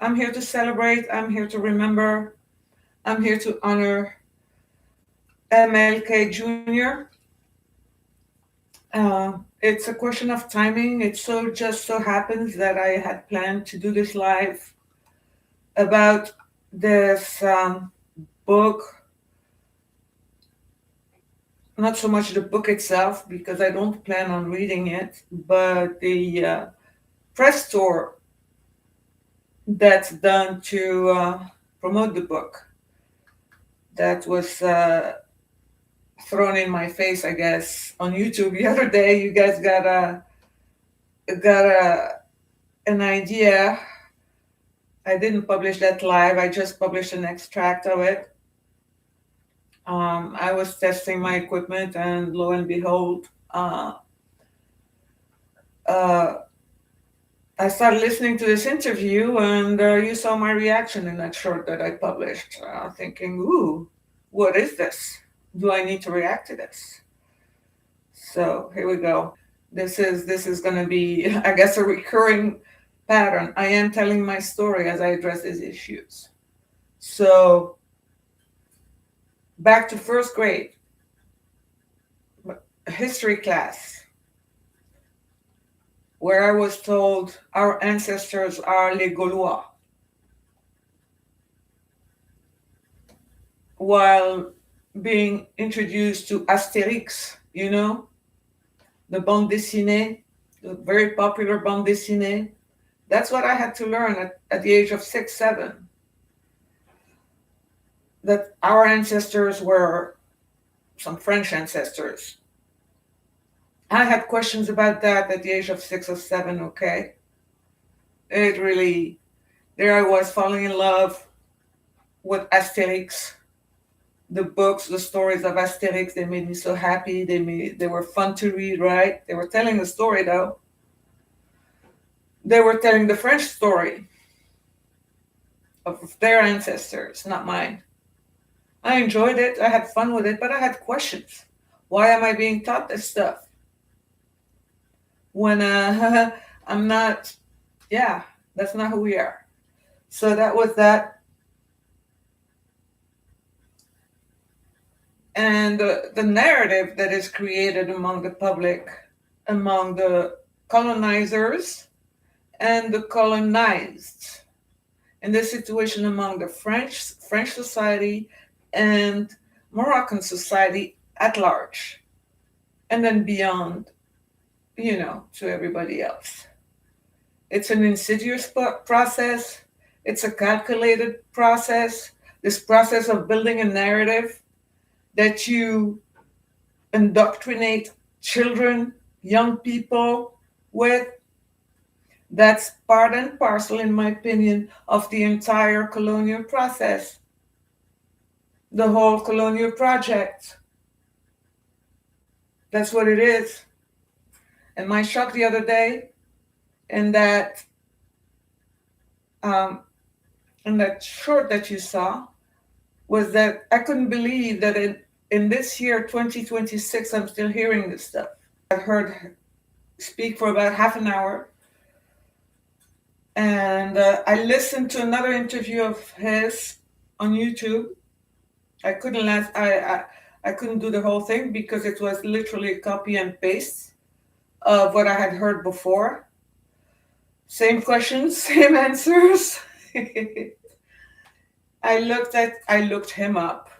I'm here to celebrate. I'm here to remember. I'm here to honor MLK Jr. It's a question of timing. It so just so happens that I had planned to do this live about this book, not so much the book itself, because I don't plan on reading it, but the press tour that's done to promote the book that was thrown in my face, I guess, on YouTube the other day. You guys got an idea. I didn't publish that live. I just published an extract of it. I was testing my equipment, and lo and behold, uh, I started listening to this interview, and you saw my reaction in that short that I published, thinking, "Ooh, what is this? Do I need to react to this?" So here we go. This is going to be, I guess, a recurring pattern. I am telling my story as I address these issues. So back to first grade history class, where I was told our ancestors are les Gaulois, while being introduced to Astérix, the bande dessinée, the very popular bande dessinée. That's what I had to learn at the age of 6, 7. That our ancestors were some French ancestors. I had questions about that at the age of 6 or 7, okay? It really, there I was falling in love with Asterix. The books, the stories of Asterix, they made me so happy. They were fun to read, right? They were telling a story though. They were telling the French story of their ancestors, not mine. I enjoyed it. I had fun with it, but I had questions. Why am I being taught this stuff when I'm not? Yeah, that's not who we are. So that was that, and the narrative that is created among the public, among the colonizers and the colonized, in this situation among the French society and Moroccan society at large, and then beyond, to everybody else. It's an insidious process. It's a calculated process. This process of building a narrative that you indoctrinate children, young people with, that's part and parcel, in my opinion, of the entire colonial process, the whole colonial project. That's what it is. And my shock the other day, in that um, in that short that you saw, was that I couldn't believe that in this year 2026 I'm still hearing this stuff. I heard her speak for about half an hour, and I listened to another interview of his on YouTube. I couldn't last. I couldn't do the whole thing because it was literally copy and paste of what I had heard before. Same questions, same answers. I looked him up,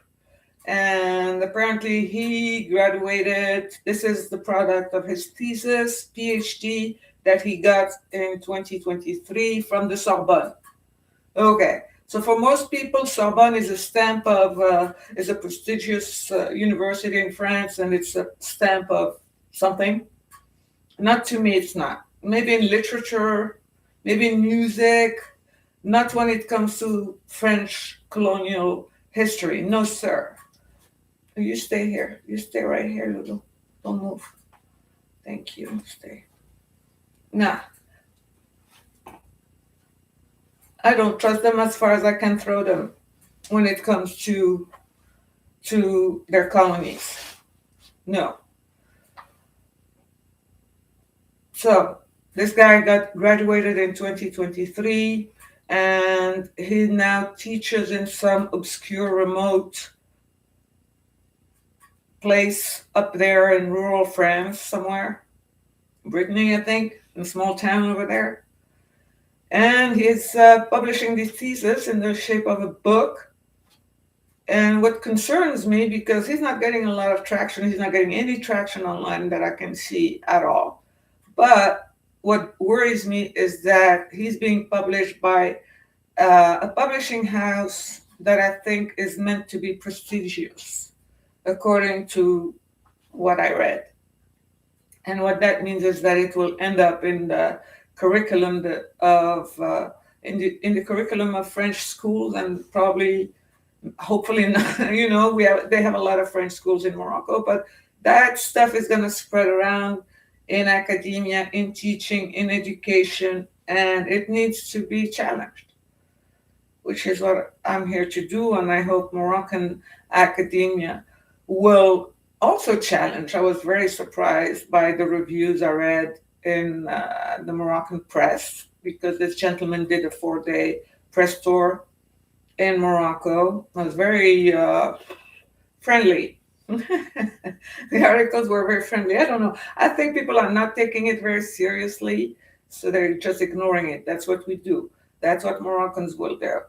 and apparently he graduated. This is the product of his thesis, PhD, that he got in 2023 from the Sorbonne. Okay. So for most people, Sorbonne is a stamp of is a prestigious university in France, and it's a stamp of something. Not to me, it's not. Maybe in literature, maybe in music, not when it comes to French colonial history. No, sir. You stay here. You stay right here, Lulu. Don't move. Thank you. Stay. Nah, I don't trust them as far as I can throw them when it comes to their colonies. No. So this guy got graduated in 2023, and he now teaches in some obscure, remote place up there in rural France somewhere, Brittany, I think, in a small town over there. And he's publishing these theses in the shape of a book. And what concerns me, because he's not getting a lot of traction, he's not getting any traction online that I can see at all. But what worries me is that he's being published by a publishing house that I think is meant to be prestigious, according to what I read. And what that means is that it will end up in the curriculum in the curriculum of French schools, and probably, hopefully not. They have a lot of French schools in Morocco, but that stuff is going to spread around in academia, in teaching, in education, and it needs to be challenged, which is what I'm here to do. And I hope Moroccan academia will also challenge. I was very surprised by the reviews I read in the Moroccan press, because this gentleman did a 4-day press tour in Morocco. It was very friendly. The articles were very friendly. I don't know. I think people are not taking it very seriously, so they're just ignoring it. That's what we do. That's what Moroccans will do.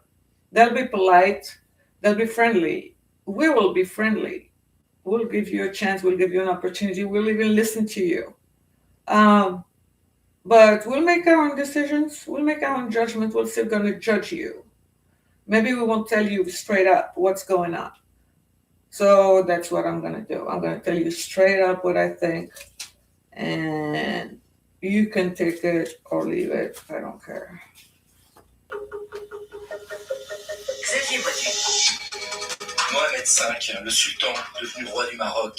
They'll be polite. They'll be friendly. We will be friendly. We'll give you a chance. We'll give you an opportunity. We'll even listen to you. Um, but we'll make our own decisions. We'll make our own judgment. We're still going to judge you. Maybe we won't tell you straight up what's going on. So that's what I'm going to do. I'm going to tell you straight up what I think. And you can take it or leave it. I don't care. Xavier Modu. Mohamed V, le sultan, devenu roi du Maroc,